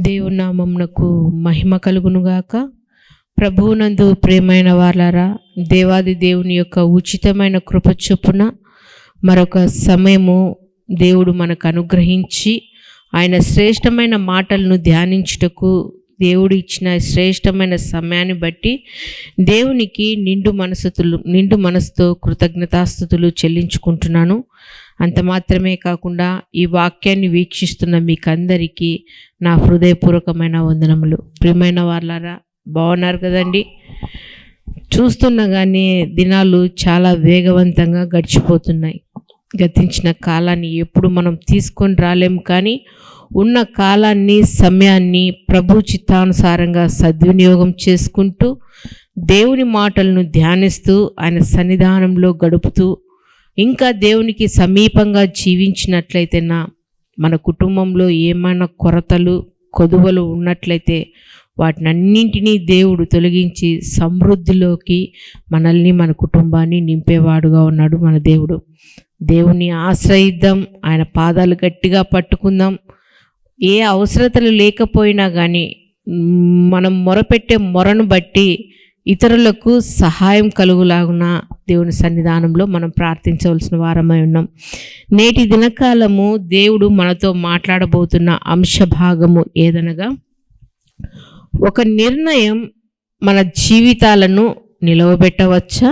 దేవుని నామమునకు మహిమ కలుగునుగాక. ప్రభువునందు ప్రియమైన వారలారా, దేవాది దేవుని యొక్క ఉచితమైన కృప చొప్పున మరొక సమయము దేవుడు మనకు అనుగ్రహించి ఆయన శ్రేష్టమైన మాటలను ధ్యానించుటకు దేవుడు ఇచ్చిన శ్రేష్టమైన సమయాన్ని బట్టి దేవునికి నిండు మనసుతో కృతజ్ఞతాస్తుతులు చెల్లించుకుంటున్నాను. అంత మాత్రమే కాకుండా ఈ వాక్యాన్ని వీక్షిస్తున్న మీకందరికీ నా హృదయపూర్వకమైన వందనములు. ప్రియమైన వారలారా, బాగున్నారు కదండి? చూస్తుండగానే దినాలు చాలా వేగవంతంగా గడిచిపోతున్నాయి. గతించిన కాలాన్ని ఎప్పుడు మనం తీసుకొని రాలేము, కానీ ఉన్న కాలాన్ని, సమయాన్ని ప్రభు చిత్తానుసారంగా సద్వినియోగం చేసుకుంటూ దేవుని మాటలను ధ్యానిస్తూ ఆయన సన్నిధానంలో గడుపుతూ ఇంకా దేవునికి సమీపంగా జీవించినట్లయితే మన కుటుంబంలో ఏమైనా కొరతలు, కొదువలు ఉన్నట్లయితే వాటినన్నింటినీ దేవుడు తొలగించి సమృద్ధిలోకి మనల్ని, మన కుటుంబాన్ని నింపేవాడుగా ఉన్నాడు మన దేవుడు. దేవుని ఆశ్రయిద్దాం, ఆయన పాదాలు గట్టిగా పట్టుకుందాం. ఏ అవసరతలు లేకపోయినా కానీ మనం మొరపెట్టే మొరను బట్టి ఇతరులకు సహాయం కలుగులాగున దేవుని సన్నిధానంలో మనం ప్రార్థించవలసిన వారమై ఉన్నాం. నేటి దినకాలము దేవుడు మనతో మాట్లాడబోతున్న అంశ భాగము ఏదనగా, ఒక నిర్ణయం మన జీవితాలను నిలవబెట్టవచ్చా,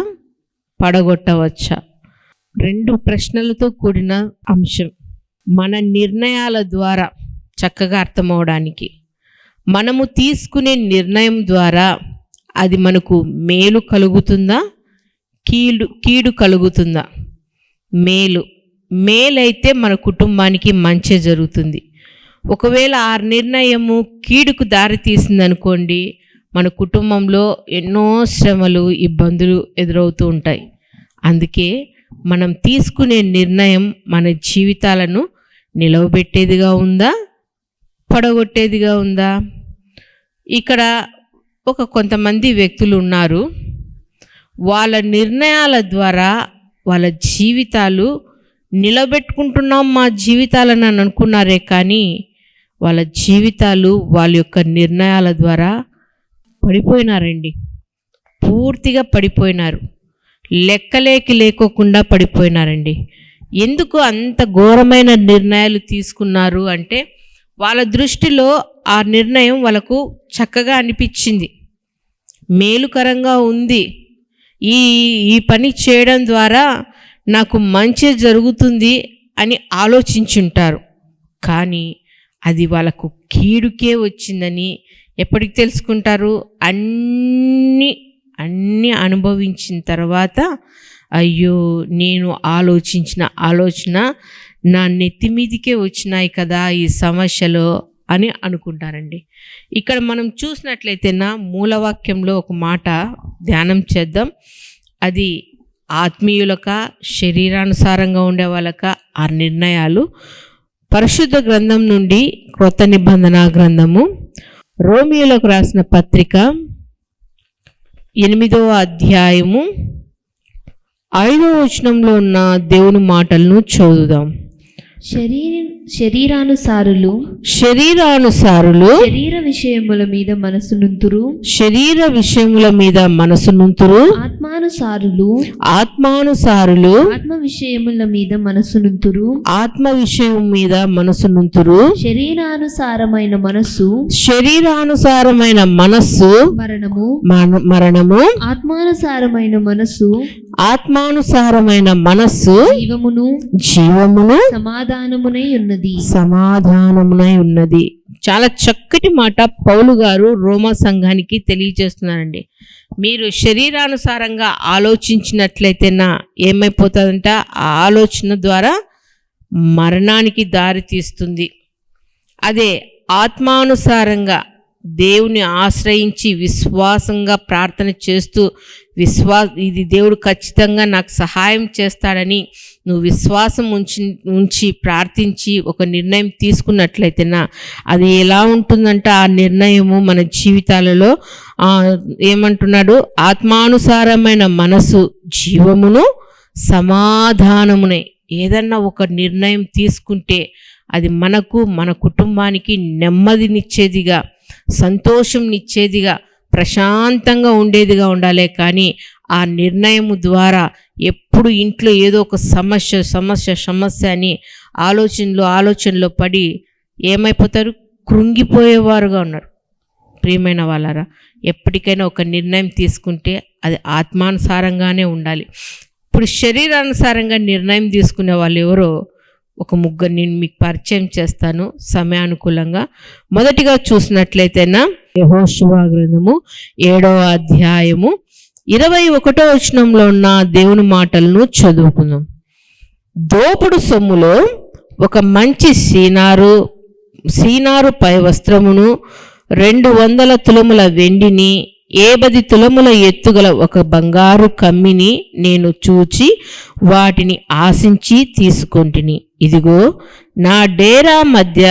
పడగొట్టవచ్చా? రెండు ప్రశ్నలతో కూడిన అంశం. మన నిర్ణయాల ద్వారా చక్కగా అర్థమవడానికి, మనము తీసుకునే నిర్ణయం ద్వారా అది మనకు మేలు కలుగుతుందా, కీడు కలుగుతుందా? మేలైతే మన కుటుంబానికి మంచి జరుగుతుంది. ఒకవేళ ఆ నిర్ణయము కీడుకు దారి తీసిందనుకోండి, మన కుటుంబంలో ఎన్నో శ్రమలు, ఇబ్బందులు ఎదురవుతూ ఉంటాయి. అందుకే మనం తీసుకునే నిర్ణయం మన జీవితాలను నిలవబెట్టేదిగా ఉందా, పడగొట్టేదిగా ఉందా? ఇక్కడ కొంతమంది వ్యక్తులు ఉన్నారు, వాళ్ళ నిర్ణయాల ద్వారా వాళ్ళ జీవితాలు నిలబెట్టుకుంటున్నాం మా జీవితాలను అని అనుకున్నారే, కానీ వాళ్ళ జీవితాలు వాళ్ళ యొక్క నిర్ణయాల ద్వారా పడిపోయినారండి. పూర్తిగా పడిపోయినారు, లేకోకుండా పడిపోయినారండి. ఎందుకు అంత ఘోరమైన నిర్ణయాలు తీసుకున్నారు అంటే, వాళ్ళ దృష్టిలో ఆ నిర్ణయం వాళ్ళకు చక్కగా అనిపించింది, మేలుకరంగా ఉంది, ఈ పని చేయడం ద్వారా నాకు మంచి జరుగుతుంది అని ఆలోచించుంటారు. కానీ అది వాళ్ళకు కీడుకే వచ్చిందని ఎప్పటికి తెలుసుకుంటారు? అన్నీ అనుభవించిన తర్వాత, అయ్యో నేను ఆలోచించిన ఆలోచన నా నెత్తి మీదికే వచ్చినాయి కదా ఈ సమస్యలో అని అనుకుంటారండి. ఇక్కడ మనం చూసినట్లయితే మూలవాక్యంలో ఒక మాట ధ్యానం చేద్దాం. అది ఆత్మీయులక, శరీరానుసారంగా ఉండే వాళ్ళక ఆ నిర్ణయాలు. పరిశుద్ధ గ్రంథం నుండి క్రొత్త నిబంధన గ్రంథము, రోమియోలకు రాసిన పత్రిక 8వ అధ్యాయము 5వ వచనంలో ఉన్న దేవుని మాటలను చదువుదాం. శరీరానుసారులు శరీర విషయముల మీద మనసు నుంతురు, ఆత్మానుసారులు ఆత్మ విషయముల మీద మనసు నుంతురు. శరీరానుసారమైన మనస్సు మరణము, ఆత్మానుసారమైన మనస్సు జీవమును సమాధానమునై ఉన్నది. చాలా చక్కటి మాట పౌలు గారు రోమా సంఘానికి తెలియజేస్తున్నారండి. మీరు శరీరానుసారంగా ఆలోచించినట్లయితే ఏమైపోతుందంట, ఆ ఆలోచన ద్వారా మరణానికి దారి తీస్తుంది. అదే ఆత్మానుసారంగా దేవుని ఆశ్రయించి విశ్వాసంగా ప్రార్థన చేస్తూ ఇది దేవుడు ఖచ్చితంగా నాకు సహాయం చేస్తాడని నువ్వు విశ్వాసం ఉంచి ప్రార్థించి ఒక నిర్ణయం తీసుకున్నట్లయితేనా అది ఎలా ఉంటుందంటే, ఆ నిర్ణయము మన జీవితాలలో ఏమంటున్నాడు, ఆత్మానుసారమైన మనసు జీవమును సమాధానమునే. ఏదన్నా ఒక నిర్ణయం తీసుకుంటే అది మనకు, మన కుటుంబానికి నెమ్మదినిచ్చేదిగా, సంతోషంనిచ్చేదిగా, ప్రశాంతంగా ఉండేదిగా ఉండాలి. కానీ ఆ నిర్ణయం ద్వారా ఎప్పుడు ఇంట్లో ఏదో ఒక సమస్య సమస్య సమస్య అని ఆలోచనలో పడి ఏమైపోతారు? కృంగిపోయేవారుగా ఉన్నారు. ప్రియమైన వాళ్ళారా, ఎప్పటికైనా ఒక నిర్ణయం తీసుకుంటే అది ఆత్మానుసారంగానే ఉండాలి. ఇప్పుడు శరీరానుసారంగా నిర్ణయం తీసుకునే వాళ్ళు ఎవరో ఒక ముగ్గురు నేను మీకు పరిచయం చేస్తాను సమయానుకూలంగా. మొదటిగా చూసినట్లయితేనా యెహోషువ గ్రంథము 7వ అధ్యాయము 21వ వచనంలో ఉన్న దేవుని మాటలను చదువుకుందాం. దోపుడు సొమ్ములో ఒక మంచి సీనారు పై వస్త్రమును, 200 తులముల వెండిని, 50 తులముల ఎత్తుగల ఒక బంగారు కమ్మిని నేను చూచి వాటిని ఆశించి తీసుకొంటిని. ఇదిగో నా డేరా మధ్య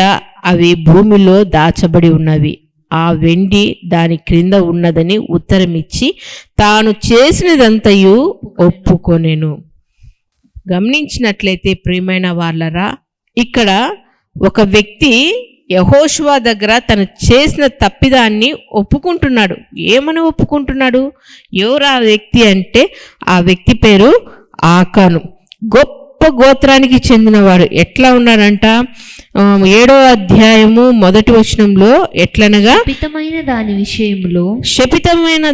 అవి భూమిలో దాచబడి ఉన్నవి. ఆ వెండి దాని క్రింద ఉన్నదని ఉత్తరమిచ్చి తాను చేసినదంతయు ఒప్పుకొనెను. గమనించినట్లయితే ప్రియమైన వాళ్ళరా, ఇక్కడ ఒక వ్యక్తి యెహోషువ దగ్గర తను చేసిన తప్పిదాన్ని ఒప్పుకుంటున్నాడు. ఏమని ఒప్పుకుంటున్నాడు? ఎవరు ఆ వ్యక్తి అంటే ఆ వ్యక్తి పేరు ఆకాను. గొప్ప గోత్రానికి చెందినవాడు. ఎట్లా ఉన్నాడంట? 7వ అధ్యాయము 1వ వచనంలో ఎట్లనగా శపితమైన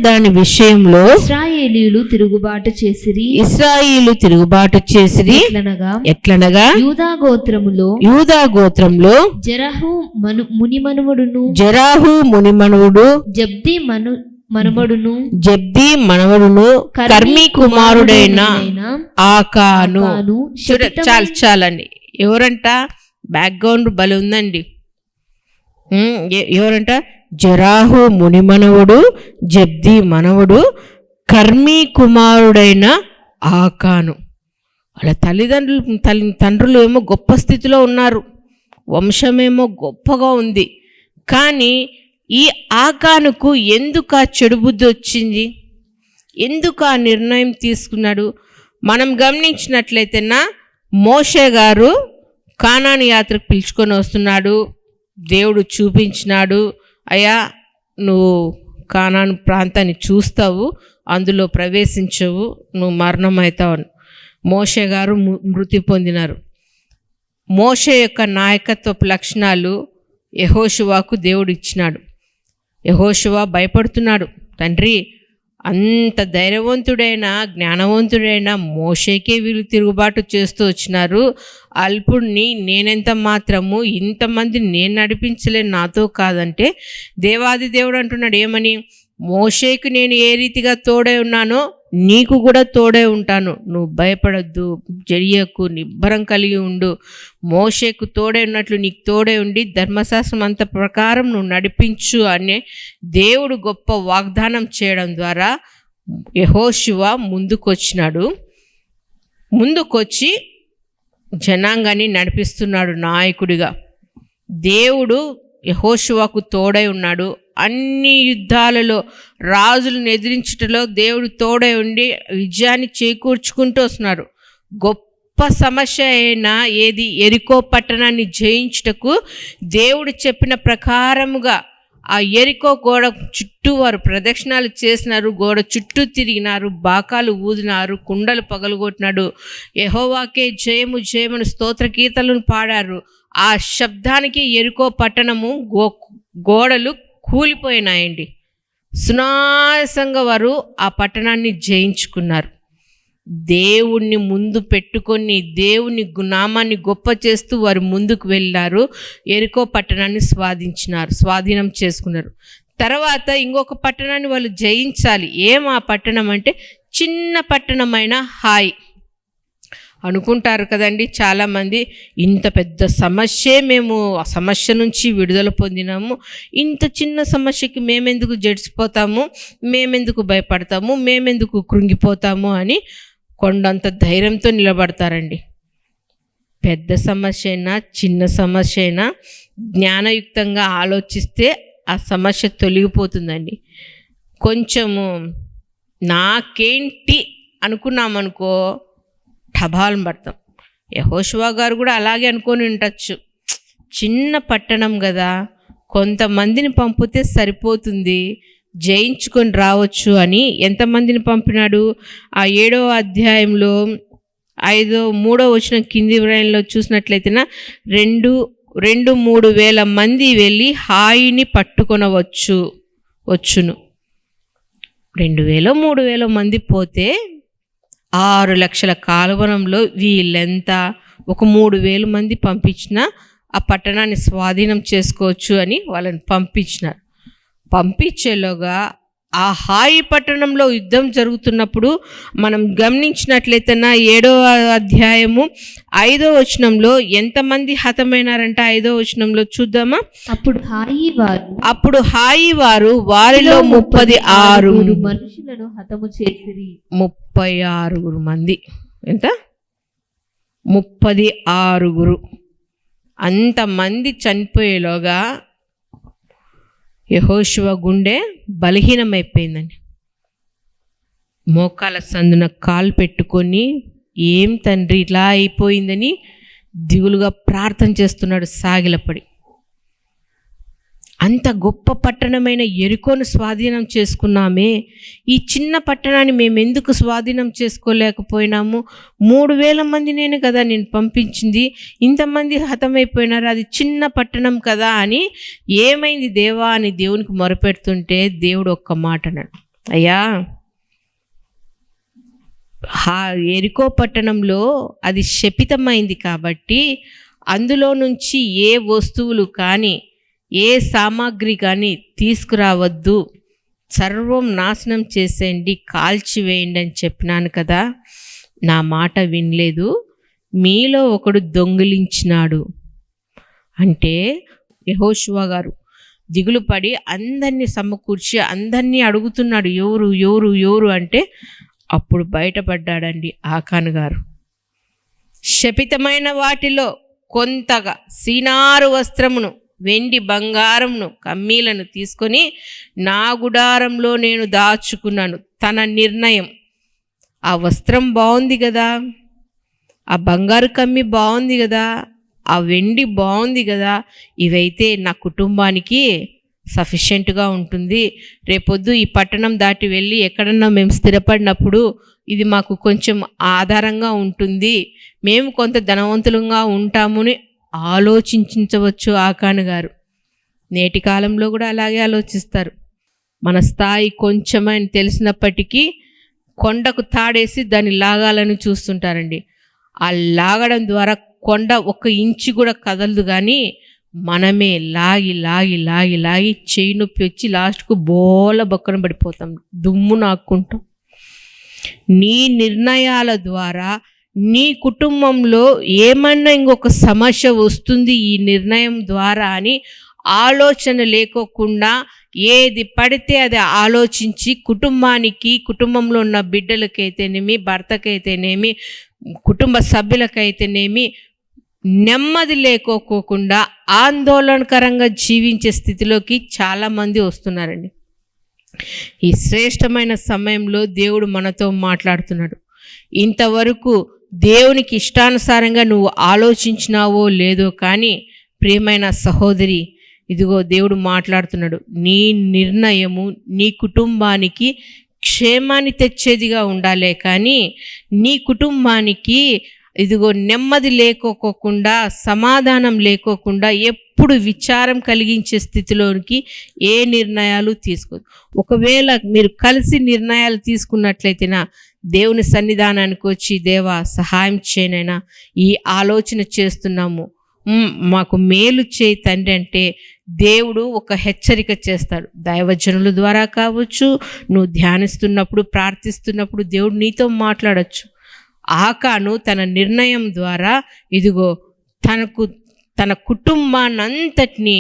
దాని విషయంలో ఇశ్రాయేలీయులు తిరుగుబాటు చేసిరి. ఎట్లనగా యూదా గోత్రములో జెరహు మునిమనువుడు జబ్ది మనవడును కర్మీ కుమారుడైన ఆకాను. చాలండి. ఎవరంట? బ్యాక్గ్రౌండ్ బలి ఉందండి. ఎవరంట? జెరాహు మునిమనవుడు, జబ్ది మనవుడు, కర్మీ కుమారుడైన ఆకాను. వాళ్ళ తండ్రులు ఏమో గొప్ప స్థితిలో ఉన్నారు, వంశమేమో గొప్పగా ఉంది. కానీ ఈ ఆకానుకు ఎందుకు ఆ చెడు బుద్ధి వచ్చింది? ఎందుకు ఆ నిర్ణయం తీసుకున్నాడు? మనం గమనించినట్లయితేనా మోషే గారు కానాను యాత్రకు పిలుచుకొని వస్తున్నాడు. దేవుడు చూపించినాడు, అయ్యా నువ్వు కానాను ప్రాంతాన్ని చూస్తావు, అందులో ప్రవేశించవు, నువ్వు మరణం అవుతావు. మోషే గారు మృతి పొందినారు. మోషే యొక్క నాయకత్వపు లక్షణాలు యెహోషువకు దేవుడు ఇచ్చినాడు. యెహోషువ భయపడుతున్నాడు. తండ్రి, అంత ధైర్యవంతుడైన జ్ఞానవంతుడైన మోషేకే వీళ్ళు తిరుగుబాటు చేస్తూ వచ్చినారు. అల్పుడిని నేనెంత మాత్రము, ఇంతమంది నేను నడిపించలేను, నాతో కాదంటే దేవాది దేవుడు అంటున్నాడు ఏమని? మోషేకు నేను ఏ రీతిగా తోడై ఉన్నానో నీకు కూడా తోడై ఉంటాను. నువ్వు భయపడద్దు, జడియకు, నిబ్బరం కలిగి ఉండు. మోషేకు తోడై ఉన్నట్లు నీకు తోడై ఉండి ధర్మశాస్త్రం అంత ప్రకారం నువ్వు నడిపించు అనే దేవుడు గొప్ప వాగ్దానం చేయడం ద్వారా యెహోషువ ముందుకొచ్చి జనాంగాన్ని నడిపిస్తున్నాడు నాయకుడిగా. దేవుడు యెహోషువకు తోడై ఉన్నాడు. అన్ని యుద్ధాలలో రాజులను ఎదిరించటలో దేవుడు తోడై ఉండి విజయాన్ని చేకూర్చుకుంటూ వస్తున్నారు. గొప్ప సమస్య అయినా ఏది? ఎరికో పట్టణాన్ని జయించుటకు దేవుడు చెప్పిన ప్రకారముగా ఆ ఎరికో గోడ చుట్టూ వారు ప్రదక్షిణాలు చేసినారు, గోడ చుట్టూ తిరిగినారు, బాకాలు ఊదినారు, కుండలు పగలగొట్టినాడు. యెహోవాకే జయము జయమును స్తోత్ర కీర్తనలను పాడారు. ఆ శబ్దానికి ఎరికో పట్టణము గోడలు కూలిపోయినాయండి. సునాయాసంగా వారు ఆ పట్టణాన్ని జయించుకున్నారు. దేవుణ్ణి ముందు పెట్టుకొని దేవుని నామాన్ని గొప్ప చేస్తూ వారు ముందుకు వెళ్ళారు. ఎరికో పట్టణాన్ని స్వాధీనం చేసుకున్నారు. తర్వాత ఇంకొక పట్టణాన్ని వాళ్ళు జయించాలి. ఆ పట్టణం అంటే చిన్న పట్టణమైన హాయ్ అనుకుంటారు కదండి చాలామంది. ఇంత పెద్ద సమస్యే, మేము ఆ సమస్య నుంచి విడుదల పొందినాము, ఇంత చిన్న సమస్యకి మేమెందుకు జడిసిపోతాము, మేమెందుకు భయపడతాము, మేమెందుకు కృంగిపోతాము అని కొండంత ధైర్యంతో నిలబడతారండి. పెద్ద సమస్య అయినా చిన్న సమస్య అయినా జ్ఞానయుక్తంగా ఆలోచిస్తే ఆ సమస్య తొలగిపోతుందండి. కొంచెము నాకేంటి అనుకున్నామనుకో టబాలను పడతాం. యెహోషువ గారు కూడా అలాగే అనుకొని ఉండొచ్చు. చిన్న పట్టణం కదా, కొంతమందిని పంపితే సరిపోతుంది, జయించుకొని రావచ్చు అని ఎంతమందిని పంపినాడు? ఆ 7వ అధ్యాయంలో 3వ వచనం కింది లైన్లో చూసినట్లయితే 2-3 వేల మంది వెళ్ళి హాయిని వచ్చును. 2,000-3,000 మంది పోతే 6 లక్షల కాలువనంలో వీళ్ళెంత? ఒక 3,000 మంది పంపించినా ఆ పట్టణాన్ని స్వాధీనం చేసుకోవచ్చు అని వాళ్ళని పంపించినారు. పంపించేలోగా ఆ హాయి పట్టణంలో యుద్ధం జరుగుతున్నప్పుడు మనం గమనించినట్లయితే 7వ అధ్యాయము 5వ వచనంలో ఎంతమంది హతమైనారంట? 5వ వచనంలో చూద్దామా? అప్పుడు హాయి వారు వారిలో 36 మనుషులను హతము చేసిరి. 36 మంది. ఎంత? 36. అంతమంది చనిపోయేలోగా యెహోషువ గుండె బలహీనమైపోయిందండి. మోకాల సందున కాలు పెట్టుకొని, ఏం తండ్రి ఇలా అయిపోయిందని దిగులుగా ప్రార్థన చేస్తున్నాడు సాగిలపడి. అంత గొప్ప పట్టణమైన యెరికోను స్వాధీనం చేసుకున్నామే, ఈ చిన్న పట్టణాన్ని మేము ఎందుకు స్వాధీనం చేసుకోలేకపోయినాము? 3,000 మంది నేను కదా నేను పంపించింది, ఇంతమంది హతమైపోయినారు, అది చిన్న పట్టణం కదా అని. ఏమైంది దేవా అని దేవునికి మొరపెడుతుంటే దేవుడు ఒక్క మాట అన్నాడు, అయ్యా యెరికో పట్టణంలో అది శపితమైంది కాబట్టి అందులో నుంచి ఏ వస్తువులు కానీ ఏ సామాగ్రి కానీ తీసుకురావద్దు, సర్వం నాశనం చేసేయండి, కాల్చివేయండి అని చెప్పినాను కదా, నా మాట వినలేదు, మీలో ఒకడు దొంగిలించినాడు అంటే యెహోషువ గారు దిగులు పడి అందరినీ సమకూర్చి అందరినీ అడుగుతున్నాడు, ఎవరు ఎవరు ఎవరు అంటే అప్పుడు బయటపడ్డాడండి ఆకాను గారు. శపితమైన వాటిలో కొంతగా సీనారు వస్త్రమును, వెండి బంగారమును, కమ్మీలను తీసుకొని నా గుడారంలో నేను దాచుకున్నాను. తన నిర్ణయం, ఆ వస్త్రం బాగుంది కదా, ఆ బంగారు కమ్మి బాగుంది కదా, ఆ వెండి బాగుంది కదా, ఇవైతే నా కుటుంబానికి సఫిషియెంట్గా ఉంటుంది, రేపొద్దు ఈ పట్టణం దాటి వెళ్ళి ఎక్కడన్నా మేము స్థిరపడినప్పుడు ఇది మాకు కొంచెం ఆధారంగా ఉంటుంది, మేము కొంత ధనవంతులంగా ఉంటామని ఆలోచించవచ్చు ఆకాను గారు. నేటి కాలంలో కూడా అలాగే ఆలోచిస్తారు. మన స్థాయి కొంచెమని తెలిసినప్పటికీ కొండకు తాడేసి దాన్ని లాగాలని చూస్తుంటారండి. ఆ లాగడం ద్వారా కొండ 1 ఇంచు కూడా కదలదు, కానీ మనమే లాగి లాగి లాగి లాగి చేయి నొప్పి వచ్చి లాస్ట్కు బోల బొక్కన పడిపోతాం, దుమ్ము నాక్కుంటాం. నీ నిర్ణయాల ద్వారా నీ కుటుంబంలో ఏమన్నా ఇంకొక సమస్య వస్తుంది ఈ నిర్ణయం ద్వారా అని ఆలోచన లేకోకుండా ఏది పడితే అది ఆలోచించి కుటుంబానికి, కుటుంబంలో ఉన్న బిడ్డలకైతేనేమి, భర్తకైతేనేమి, కుటుంబ సభ్యులకైతేనేమి నెమ్మది లేకోకుండా ఆందోళనకరంగా జీవించే స్థితిలోకి చాలామంది వస్తున్నారండి. ఈ శ్రేష్టమైన సమయంలో దేవుడు మనతో మాట్లాడుతున్నాడు. ఇంతవరకు దేవునికి ఇష్టానుసారంగా నువ్వు ఆలోచించినావో లేదో కానీ ప్రియమైన సహోదరి, ఇదిగో దేవుడు మాట్లాడుతున్నాడు. నీ నిర్ణయము నీ కుటుంబానికి క్షేమాన్ని తెచ్చేదిగా ఉండాలే కానీ నీ కుటుంబానికి ఇదిగో నెమ్మది లేకోకుండా, సమాధానం లేకోకుండా, ఎప్పుడు విచారం కలిగించే స్థితిలోనికి ఏ నిర్ణయాలు తీసుకోదు. ఒకవేళ మీరు కలిసి నిర్ణయాలు తీసుకున్నట్లయితేనా దేవుని సన్నిధానానికి వచ్చి, దేవా సహాయం చేయనైనా, ఈ ఆలోచన చేస్తున్నాము, మాకు మేలు చేయి తండ్రి అంటే దేవుడు ఒక హెచ్చరిక చేస్తాడు. దైవజనుల ద్వారా కావచ్చు, నువ్వు ధ్యానిస్తున్నప్పుడు, ప్రార్థిస్తున్నప్పుడు దేవుడు నీతో మాట్లాడచ్చు. ఆకాను తన నిర్ణయం ద్వారా ఇదిగో తన కుటుంబాన్నంతటినీ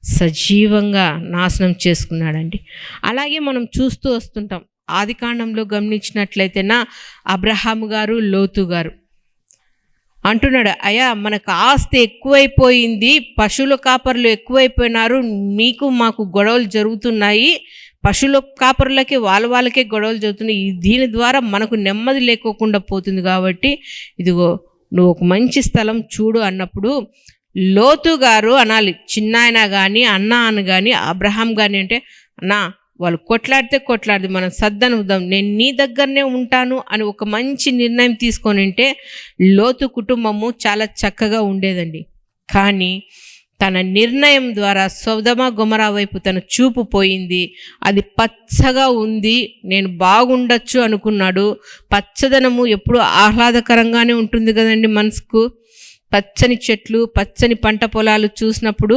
సజీవంగా నాశనం చేసుకున్నాడండి. అలాగే మనం చూస్తూ వస్తుంటాం. ఆదికాండంలో గమనించినట్లయితేనా అబ్రహాము గారు, లోతు గారు అంటున్నాడు, అయ్యా మనకు ఆస్తి ఎక్కువైపోయింది, పశువుల కాపర్లు ఎక్కువైపోయినారు, మీకు మాకు గొడవలు జరుగుతున్నాయి, పశువుల కాపరులకి వాళ్ళకే గొడవలు జరుగుతున్నాయి, దీని ద్వారా మనకు నెమ్మది లేకోకుండా పోతుంది, కాబట్టి ఇదిగో నువ్వు ఒక మంచి స్థలం చూడు అన్నప్పుడు లోతు గారు అనాలి, చిన్నాయన కానీ అన్న అని కానీ అబ్రహాం కానీ అంటే, అన్నా వాళ్ళు కొట్లాడితే మనం సద్దనుద్దాం, నేను నీ దగ్గరనే ఉంటాను అని ఒక మంచి నిర్ణయం తీసుకొని ఉంటే లోతు కుటుంబము చాలా చక్కగా ఉండేదండి. కానీ తన నిర్ణయం ద్వారా సొదొమ గొమొర్రా వైపు తన చూపు పోయింది. అది పచ్చగా ఉంది, నేను బాగుండొచ్చు అనుకున్నాడు. పచ్చదనము ఎప్పుడు ఆహ్లాదకరంగానే ఉంటుంది కదండి మనసుకు. పచ్చని చెట్లు, పచ్చని పంట పొలాలు చూసినప్పుడు,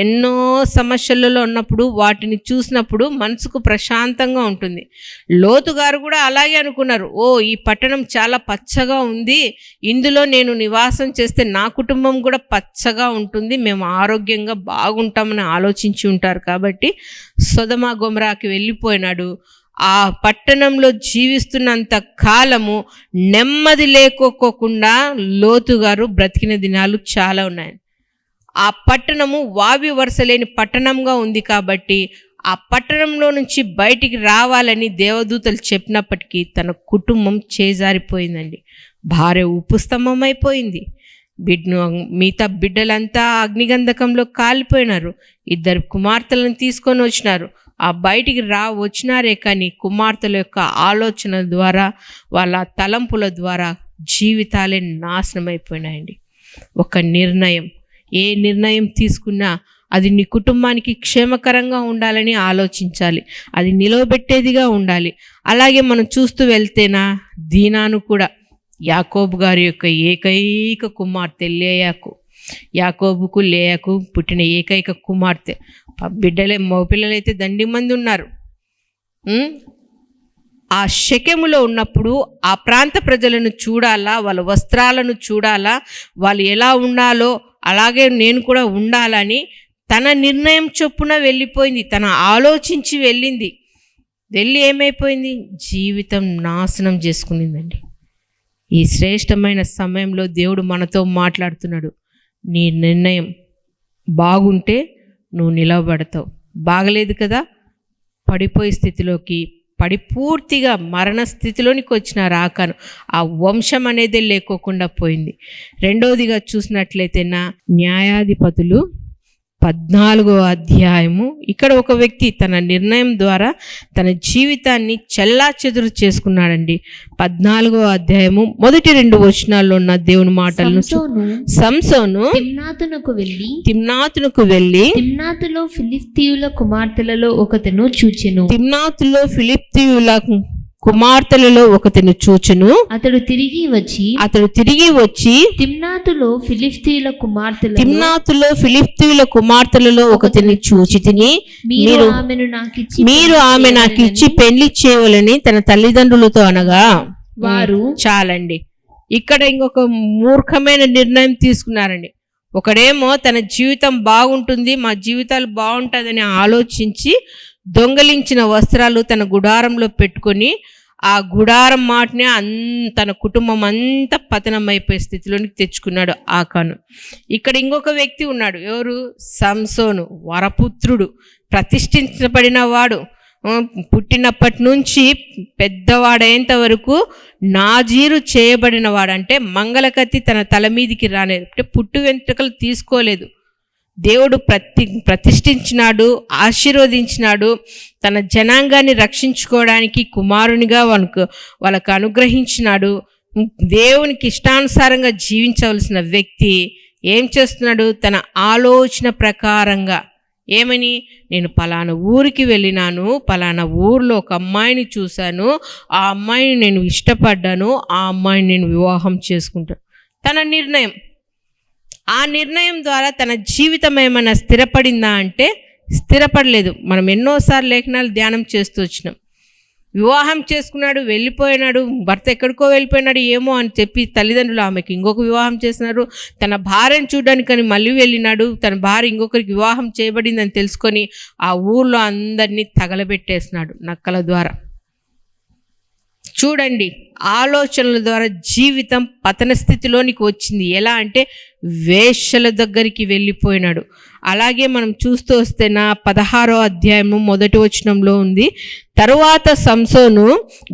ఎన్నో సమస్యలలో ఉన్నప్పుడు వాటిని చూసినప్పుడు మనసుకు ప్రశాంతంగా ఉంటుంది. లోతు గారు కూడా అలాగే అనుకున్నారు. ఓ, ఈ పట్టణం చాలా పచ్చగా ఉంది, ఇందులో నేను నివాసం చేస్తే నా కుటుంబం కూడా పచ్చగా ఉంటుంది, మేము ఆరోగ్యంగా బాగుంటామని ఆలోచించి ఉంటారు. కాబట్టి సొదొమ గొమొర్రాకి వెళ్ళిపోయినాడు. ఆ పట్టణంలో జీవిస్తున్నంత కాలము నెమ్మది లేకోకుండా లోతు గారు బ్రతికిన దినాలు చాలా ఉన్నాయి. ఆ పట్టణము వావి వరుస లేని పట్టణంగా ఉంది కాబట్టి ఆ పట్టణంలో నుంచి బయటికి రావాలని దేవదూతలు చెప్పినప్పటికీ తన కుటుంబం చేజారిపోయిందండి. భార్య ఉప్పు స్తంభం అయిపోయింది. మిగతా బిడ్డలంతా అగ్నిగంధకంలో కాలిపోయినారు. 2 కుమార్తెలను తీసుకొని వచ్చినారు. ఆ బయటికి వచ్చినారే కానీ కుమార్తెల యొక్క ఆలోచన ద్వారా, వాళ్ళ తలంపుల ద్వారా జీవితాలే నాశనం అయిపోయినాయండి. ఒక నిర్ణయం, ఏ నిర్ణయం తీసుకున్నా అది నీ కుటుంబానికి క్షేమకరంగా ఉండాలని ఆలోచించాలి, అది నిలవబెట్టేదిగా ఉండాలి. అలాగే మనం చూస్తూ వెళ్తేనా దీనాను కూడా, యాకోబు గారి యొక్క ఏకైక కుమార్తె లేయాకు, యాకోబుకు లేయాకు పుట్టిన ఏకైక కుమార్తె. మగపిల్లలు అయితే దండి మంది ఉన్నారు. ఆ షెకెములో ఉన్నప్పుడు ఆ ప్రాంత ప్రజలను చూడాలా, వాళ్ళ వస్త్రాలను చూడాలా, వాళ్ళు ఎలా ఉండాలో అలాగే నేను కూడా ఉండాలని తన నిర్ణయం చొప్పున వెళ్ళిపోయింది. తన ఆలోచించి వెళ్ళింది. వెళ్ళి ఏమైపోయింది? జీవితం నాశనం చేసుకునిందండి. ఈ శ్రేష్టమైన సమయంలో దేవుడు మనతో మాట్లాడుతున్నాడు. నీ నిర్ణయం బాగుంటే నువ్వు నిలవబడతావు. బాగలేదు కదా, పడిపోయే స్థితిలోకి పూర్తిగా మరణ స్థితిలోనికి వచ్చిన రాకాను. ఆ వంశం అనేది లేకోకుండా పోయింది. రెండవదిగా చూసినట్లయితే న్యాయాధిపతులు 14వ అధ్యాయము. ఇక్కడ ఒక వ్యక్తి తన నిర్ణయం ద్వారా తన జీవితాన్ని చెల్లాచెదురు చేసుకున్నాడండి. 14వ అధ్యాయము మొదటి 2 వచనాల్లో ఉన్న దేవుని మాటలను, సంసోను తిమ్నాతునకు వెళ్ళి తిమ్నాతులో ఫిలిష్తీయుల కుమార్తెలలో ఒకతెను చూచెను. తిమ్నాతులో ఫిలిష్తీయుల కుమార్తెలలో ఒకతెను చూచెను. అతడు తిరిగి వచ్చి తిమ్నాతులో ఫిలిష్తీయుల కుమార్తెలలో ఒకతిని చూచి తిని, మీరు ఆమె నాకు ఇచ్చి పెళ్లి చేయవలని తన తల్లిదండ్రులతో అనగా వారు, చాలండి, ఇక్కడ ఇంకొక మూర్ఖమైన నిర్ణయం తీసుకున్నారండి. ఒకడేమో తన జీవితం బాగుంటుంది, మా జీవితాలు బాగుంటుందని ఆలోచించి దొంగలించిన వస్త్రాలు తన గుడారంలో పెట్టుకొని ఆ గుడారం మాటనే తన కుటుంబం అంతా పతనమైపోయే స్థితిలోనికి తెచ్చుకున్నాడు ఆకాను. ఇక్కడ ఇంకొక వ్యక్తి ఉన్నాడు. ఎవరు? సంసోను, వరపుత్రుడు, ప్రతిష్ఠించబడిన వాడు. పుట్టినప్పటి నుంచి పెద్దవాడైనంత వరకు నాజీరు చేయబడిన వాడు. అంటే మంగళకత్తి తన తల మీదికి రాలేదు, అంటే పుట్టు వెంట్రుకలు తీసుకోలేదు. దేవుడు ప్రతిష్ఠించినాడు, ఆశీర్వదించినాడు. తన జనాంగాన్ని రక్షించుకోవడానికి కుమారునిగా వాళ్ళకు అనుగ్రహించినాడు. దేవునికి ఇష్టానుసారంగా జీవించవలసిన వ్యక్తి ఏం చేస్తున్నాడు? తన ఆలోచన ప్రకారంగా ఏమని, నేను పలానా ఊరికి వెళ్ళినాను, పలానా ఊరిలో ఒక అమ్మాయిని చూశాను, ఆ అమ్మాయిని నేను ఇష్టపడ్డాను, ఆ అమ్మాయిని నేను వివాహం చేసుకుంటాను. తన నిర్ణయం. ఆ నిర్ణయం ద్వారా తన జీవితం ఏమైనా స్థిరపడిందా అంటే స్థిరపడలేదు. మనం ఎన్నోసార్లు లేఖనాలు ధ్యానం చేస్తూ వచ్చినాం. వివాహం చేసుకున్నాడు, వెళ్ళిపోయినాడు, భర్త ఎక్కడికో వెళ్ళిపోయినాడు ఏమో అని చెప్పి తల్లిదండ్రులు ఆమెకి ఇంకొక వివాహం చేసినారు. తన భార్యను చూడడానికని మళ్ళీ వెళ్ళినాడు. తన భార్య ఇంకొకరికి వివాహం చేయబడిందని తెలుసుకొని ఆ ఊర్లో అందరినీ తగలబెట్టేసినాడు నక్కల ద్వారా. చూడండి, ఆలోచనల ద్వారా జీవితం పతన స్థితిలోనికి వచ్చింది. ఎలా అంటే వేశ్యల దగ్గరికి వెళ్ళిపోయినాడు. అలాగే మనం చూస్తూ వస్తే 16వ అధ్యాయము 1వ వచనంలో ఉంది, తరువాత సంసోను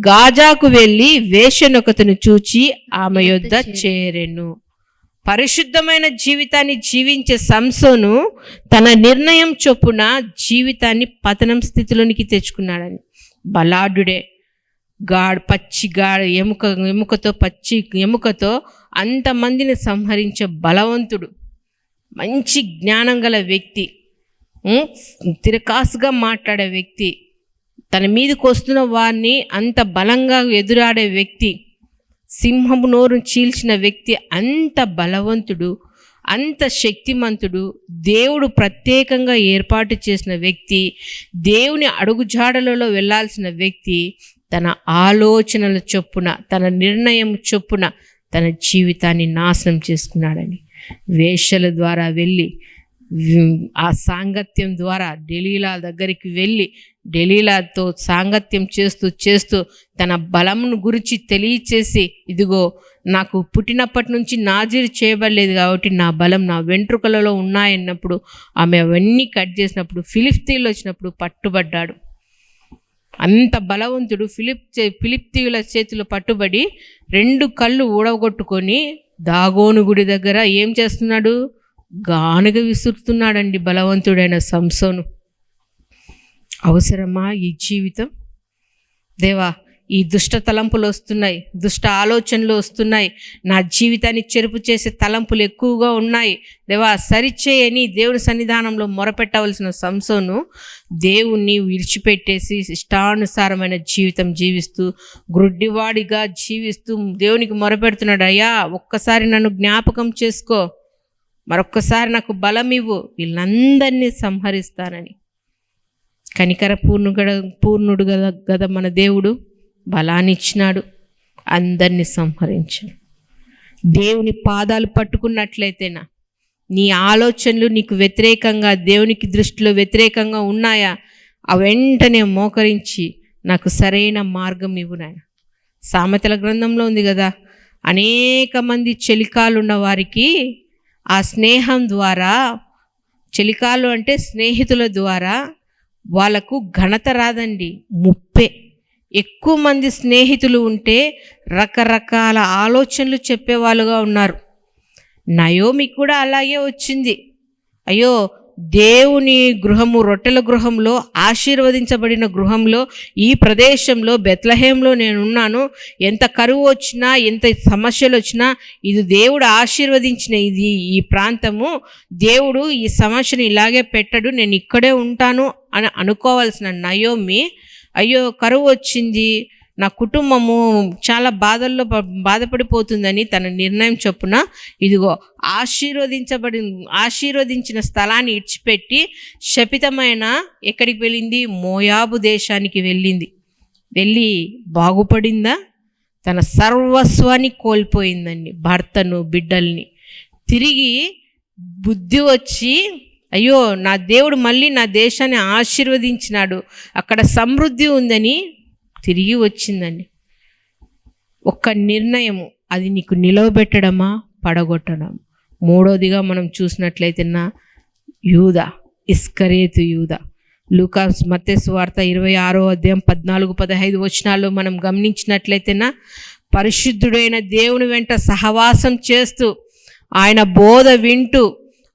గాజాకు వెళ్ళి వేశ్యనొకతను చూచి ఆమె యొద్ద చేరెను. పరిశుద్ధమైన జీవితాన్ని జీవించే సంసోను తన నిర్ణయం చొప్పున జీవితాన్ని పతనం స్థితిలోనికి తెచ్చుకున్నాడని. బలాఢ్యుడే, పచ్చి ఎముకతో అంతమందిని సంహరించే బలవంతుడు, మంచి జ్ఞానం గల వ్యక్తి, తిరకాసుగా మాట్లాడే వ్యక్తి, తన మీదకి వస్తున్న వారిని అంత బలంగా ఎదురాడే వ్యక్తి, సింహము నోరు చీల్చిన వ్యక్తి, అంత బలవంతుడు, అంత శక్తిమంతుడు, దేవుడు ప్రత్యేకంగా ఏర్పాటు చేసిన వ్యక్తి, దేవుని అడుగుజాడలలో వెళ్ళాల్సిన వ్యక్తి తన ఆలోచనల చొప్పున, తన నిర్ణయం చొప్పున తన జీవితాన్ని నాశనం చేసుకున్నాడని. వేశ్యల ద్వారా వెళ్ళి, ఆ సాంగత్యం ద్వారా డెలీలా దగ్గరికి వెళ్ళి డెలీలాతో సాంగత్యం చేస్తూ తన బలంను గురించి తెలియచేసి, ఇదిగో నాకు పుట్టినప్పటి నుంచి నాజీరు చేయబడలేదు కాబట్టి నా బలం నా వెంట్రుకలలో ఉన్నాయన్నప్పుడు ఆమె అవన్నీ కట్ చేసినప్పుడు ఫిలిష్తీయులు వచ్చినప్పుడు పట్టుబడ్డాడు. అంత బలవంతుడు ఫిలిష్తీయుల చేతిలో పట్టుబడి 2 కళ్ళు ఊడగొట్టుకొని దాగోను గుడి దగ్గర ఏం చేస్తున్నాడు? గానుగ విసురుతున్నాడండి బలవంతుడైన సంసోను. అవసరమా ఈ జీవితం? దేవా, ఈ దుష్ట తలంపులు వస్తున్నాయి, దుష్ట ఆలోచనలు వస్తున్నాయి, నా జీవితాన్ని చెరుపు చేసే తలంపులు ఎక్కువగా ఉన్నాయి, దేవా సరిచేయని దేవుని సన్నిధానంలో మొరపెట్టవలసిన సంసోను దేవుణ్ణి విడిచిపెట్టేసి ఇష్టానుసారమైన జీవితం జీవిస్తూ, గ్రుడ్డివాడిగా జీవిస్తూ దేవునికి మొరపెడుతున్నాడు. అయ్యా, ఒక్కసారి నన్ను జ్ఞాపకం చేసుకో, మరొక్కసారి నాకు బలం ఇవ్వు, వీళ్ళందరినీ సంహరిస్తానని. కనికర పూర్ణుడు గద మన దేవుడు, బలాన్ని ఇచ్చినాడు, అందరినీ సంహరించాడు. దేవుని పాదాలు పట్టుకున్నట్లయితేనా నీ ఆలోచనలు నీకు వ్యతిరేకంగా, దేవునికి దృష్టిలో వ్యతిరేకంగా ఉన్నాయా, ఆ వెంటనే మోకరించి నాకు సరైన మార్గం ఇవ్వు నాయన. సామెతల గ్రంథంలో ఉంది కదా, అనేక మంది చెలికాలున్న వారికి ఆ స్నేహం ద్వారా, చెలికాలు అంటే స్నేహితుల ద్వారా వాళ్ళకు ఘనత రాదండి, ముప్పే. ఎక్కువ మంది స్నేహితులు ఉంటే రకరకాల ఆలోచనలు చెప్పేవాళ్ళుగా ఉన్నారు. నయోమి కూడా అలాగే వచ్చింది. అయ్యో, దేవుని గృహము, రొట్టెల గృహంలో, ఆశీర్వదించబడిన గృహంలో, ఈ ప్రదేశంలో బెత్లెహేంలో నేనున్నాను, ఎంత కరువు వచ్చినా, ఎంత సమస్యలు వచ్చినా, ఇది దేవుడు ఆశీర్వదించిన ఈ ప్రాంతము, దేవుడు ఈ సమస్యను ఇలాగే పెట్టడు, నేను ఇక్కడే ఉంటాను అని అనుకోవాల్సిన నయోమి, అయ్యో కరువు వచ్చింది, నా కుటుంబము చాలా బాధపడిపోతుందని తన నిర్ణయం చొప్పున ఇదిగో ఆశీర్వదించిన స్థలాన్ని ఇడిచిపెట్టి శపితమైన ఎక్కడికి వెళ్ళింది? మోయాబు దేశానికి వెళ్ళింది. వెళ్ళి బాగుపడిందా? తన సర్వస్వాన్ని కోల్పోయిందండి, భర్తను, బిడ్డల్ని. తిరిగి బుద్ధి వచ్చి, అయ్యో నా దేవుడు మళ్ళీ నా దేశాన్ని ఆశీర్వదించినాడు, అక్కడ సమృద్ధి ఉందని తిరిగి వచ్చిందండి. ఒక్క నిర్ణయము, అది నీకు నిలవబెట్టడమా, పడగొట్టడమా? మూడోదిగా మనం చూసినట్లయితే యూదా, ఇస్కరేతు యూదా. మత్తయి సువార్త 26వ అధ్యాయం 14-15 వచనాల్లో మనం గమనించినట్లయితే పరిశుద్ధుడైన దేవుని వెంట సహవాసం చేస్తూ, ఆయన బోధ వింటూ,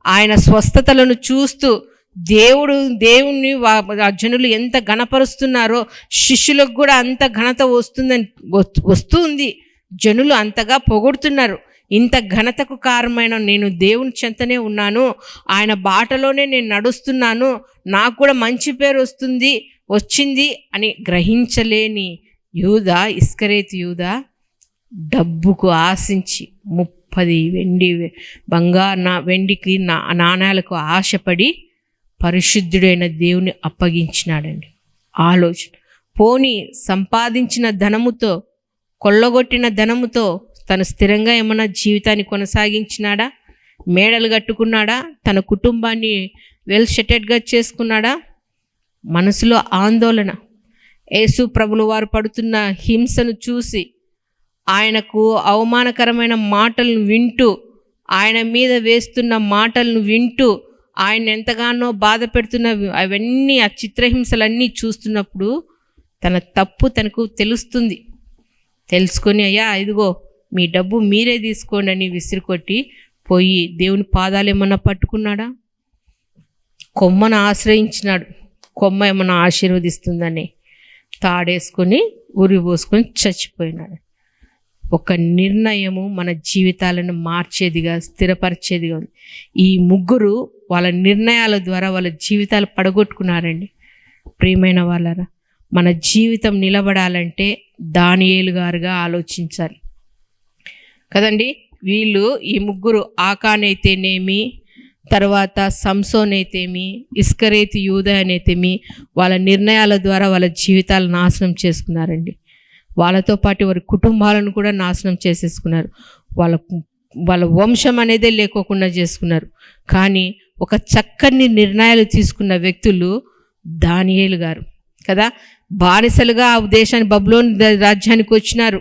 ఆయన స్వస్థతలను చూస్తూ, దేవుణ్ణి ఆ జనులు ఎంత ఘనపరుస్తున్నారో శిష్యులకు కూడా అంత ఘనత వస్తుంది. జనులు అంతగా పొగుడుతున్నారు. ఇంత ఘనతకు కారణమైన నేను దేవుని చెంతనే ఉన్నాను, ఆయన బాటలోనే నేను నడుస్తున్నాను, నాకు కూడా మంచి పేరు వచ్చింది అని గ్రహించలేని యూదా, ఇస్కరేతు యూదా, డబ్బుకు ఆశించి 30 వెండికి నాణాలకు ఆశపడి పరిశుద్ధుడైన దేవుని అప్పగించినాడండి. ఆలోచన. పోని సంపాదించిన ధనముతో, కొల్లగొట్టిన ధనముతో తను స్థిరంగా ఏమన్నా జీవితాన్ని కొనసాగించినాడా? మేడలు కట్టుకున్నాడా? తన కుటుంబాన్ని వెల్ సెటెడ్గా చేసుకున్నాడా? మనసులో ఆందోళన. యేసు ప్రభులు వారు పడుతున్న హింసను చూసి, ఆయనకు అవమానకరమైన మాటలను వింటూ, ఆయన మీద వేస్తున్న మాటలను వింటూ, ఆయన ఎంతగానో బాధ పెడుతున్న అవన్నీ, ఆ చిత్రహింసలన్నీ చూస్తున్నప్పుడు తన తప్పు తనకు తెలుసుకొని, అయ్యా ఇదిగో మీ డబ్బు మీరే తీసుకోండి అని విసిరికొట్టి పోయి దేవుని పాదాలు ఏమన్నా పట్టుకున్నాడా? కొమ్మను ఆశ్రయించినాడు. కొమ్మ ఏమన్నా ఆశీర్వదిస్తుందని తాడేసుకొని ఉరి పోసుకొని చచ్చిపోయినాడు. ఒక నిర్ణయము మన జీవితాలను మార్చేదిగా, స్థిరపరిచేదిగా ఉంది. ఈ ముగ్గురు వాళ్ళ నిర్ణయాల ద్వారా వాళ్ళ జీవితాలు పడగొట్టుకున్నారండి. ప్రియమైన వాళ్ళరా, మన జీవితం నిలబడాలంటే దానియేలు గారుగా ఆలోచించాలి కదండి. వీళ్ళు ఈ ముగ్గురు, ఆకాన్ అయితేనేమి, తర్వాత సంసోన్ అయితేమి, ఇస్కరేతు యూదా అయితేమి, వాళ్ళ నిర్ణయాల ద్వారా వాళ్ళ జీవితాలు నాశనం చేసుకున్నారండి. వాళ్ళతో పాటు వారి కుటుంబాలను కూడా నాశనం చేసేసుకున్నారు. వాళ్ళ వంశం అనేదే లేకోకుండా చేసుకున్నారు. కానీ ఒక చక్కని నిర్ణయాలు తీసుకున్న వ్యక్తులు దానియేలు గారు కదా. బానిసలుగా ఆ దేశాన్ని, బబులోన్ రాజ్యానికి వచ్చినారు.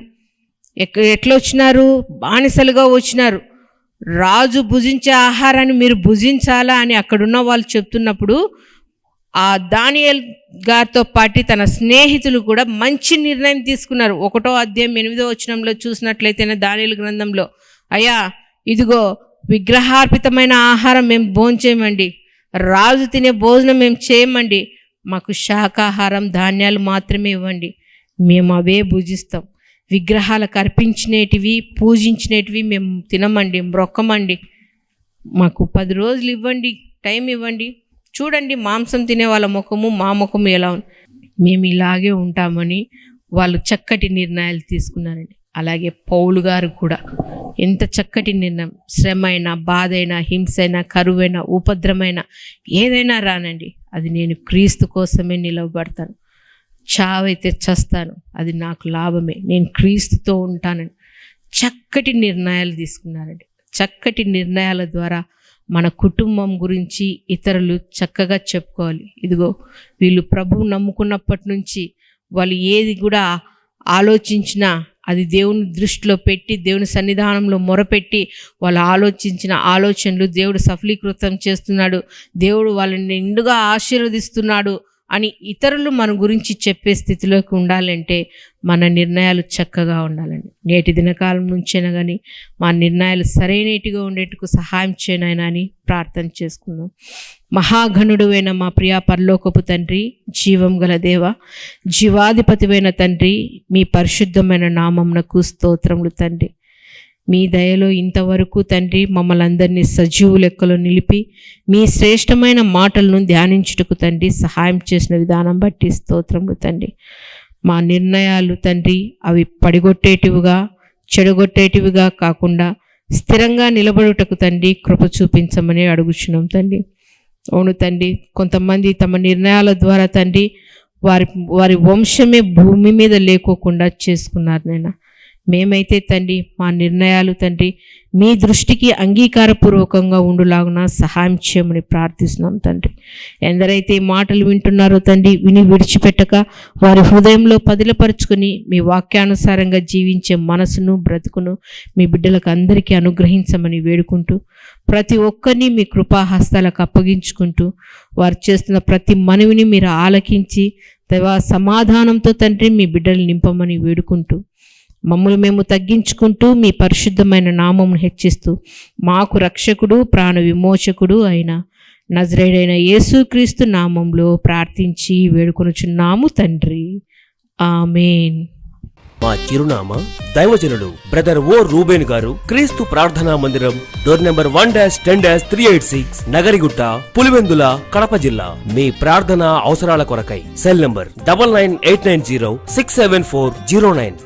ఎట్లా వచ్చినారు? బానిసలుగా వచ్చినారు. రాజు భుజించే ఆహారాన్ని మీరు భుజించాలా అని అక్కడున్న వాళ్ళు చెప్తున్నప్పుడు ఆ దానియేలు గారితో పాటు తన స్నేహితులు కూడా మంచి నిర్ణయం తీసుకున్నారు. 1వ అధ్యాయం 8వ వచనంలో చూసినట్లయితేనే దానియేలు గ్రంథంలో, అయ్యా ఇదిగో విగ్రహార్పితమైన ఆహారం మేము భోంచేయమండి, రాజు తినే భోజనం మేము చేయమండి, మాకు శాకాహారం ధాన్యాలు మాత్రమే ఇవ్వండి, మేము అవే భుజిస్తాం, విగ్రహాలకు అర్పించినటివి పూజించినటివి మేము తినమండి, మ్రొక్కమండి, మాకు 10 రోజులు ఇవ్వండి, టైం ఇవ్వండి, చూడండి మాంసం తినే వాళ్ళ ముఖము మా ముఖము ఎలా ఉంది, మేము ఇలాగే ఉంటామని వాళ్ళు చక్కటి నిర్ణయాలు తీసుకున్నారండి. అలాగే పౌలు గారు కూడా ఎంత చక్కటి నిర్ణయం, శ్రమ అయినా, బాధ అయినా, హింస అయినా, కరువైనా, ఉపద్రవమైన ఏదైనా రానండి, అది నేను క్రీస్తు కోసమే నిలవబడతాను, చావైతే చస్తాను, అది నాకు లాభమే, నేను క్రీస్తుతో ఉంటానని చక్కటి నిర్ణయాలు తీసుకున్నారండి. చక్కటి నిర్ణయాల ద్వారా మన కుటుంబం గురించి ఇతరులు చక్కగా చెప్పుకోవాలి. ఇదిగో వీళ్ళు ప్రభువు నమ్ముకున్నప్పటి నుంచి వాళ్ళు ఏది కూడా ఆలోచించినా అది దేవుని దృష్టిలో పెట్టి, దేవుని సన్నిధానంలో మొరపెట్టి వాళ్ళు ఆలోచించిన ఆలోచనలు దేవుడు సఫలీకృతం చేస్తున్నాడు, దేవుడు వాళ్ళని నిండుగా ఆశీర్వదిస్తున్నాడు అని ఇతరులు మన గురించి చెప్పే స్థితిలోకి ఉండాలంటే మన నిర్ణయాలు చక్కగా ఉండాలండి. నేటి దినకాలం నుంచైనా కానీ మా నిర్ణయాలు సరైనటిగా ఉండేట్టుకు సహాయం చేయనైనా అని ప్రార్థన చేసుకుందాం. మహాగణుడువైన మా ప్రియా పరలోకపు తండ్రి, జీవం గల దేవ, జీవాధిపతివైన తండ్రి, మీ పరిశుద్ధమైన నామమునకు స్తోత్రములు తండ్రి. మీ దయలో ఇంతవరకు తండ్రి మమ్మల్ని అందరినీ సజీవు లెక్కలో నిలిపి మీ శ్రేష్టమైన మాటలను ధ్యానించుటకు తండ్రి సహాయం చేసిన విధానం బట్టి స్తోత్రములు తండ్రి. మా నిర్ణయాలు తండ్రి అవి పడిగొట్టేటివిగా, చెడగొట్టేటివిగా కాకుండా స్థిరంగా నిలబడుటకు తండ్రి కృప చూపించమని అడుగుచున్నాం తండ్రి. అవును తండ్రి, కొంతమంది తమ నిర్ణయాల ద్వారా తండ్రి వారి వంశమే భూమి మీద లేకోకుండా చేసుకున్నారు నాయన. మేమైతే తండ్రి మా నిర్ణయాలు తండ్రి మీ దృష్టికి అంగీకారపూర్వకంగా ఉండులాగున సహాయం చేయమని ప్రార్థిస్తున్నాం తండ్రి. ఎందరైతే ఈ మాటలు వింటున్నారో తండ్రి, విని విడిచిపెట్టక వారి హృదయంలో పదిలపరుచుకుని మీ వాక్యానుసారంగా జీవించే మనసును, బ్రతుకును మీ బిడ్డలకు అందరికీ అనుగ్రహించమని వేడుకుంటూ, ప్రతి ఒక్కరిని మీ కృపాహస్తాలకు అప్పగించుకుంటూ, వారు చేస్తున్న ప్రతి మనవిని మీరు ఆలకించి సమాధానంతో తండ్రి మీ బిడ్డలు నింపమని వేడుకుంటూ, మమ్మల్ని మేము తగ్గించుకుంటూ మీ పరిశుద్ధమైన నామమును హెచ్చిస్తూ, మాకు రక్షకుడు ప్రాణ విమోచకుడు అయిన నజరేయుడైన యేసుక్రీస్తు నామంలో ప్రార్థించి వేడుకొనుచున్నాము తండ్రి, ఆమేన్. మా చిరునామా దైవజనుడు బ్రదర్ ఓ రూబేన్ గారు, క్రీస్తు ప్రార్థనా మందిరం, డోర్ నెంబర్ 1-10-386, నగరిగుట్ట, పులివెందుల, కడప జిల్లా. మీ ప్రార్థనా అవసరాల కొరకై సెల్ నంబర్ 9989067409.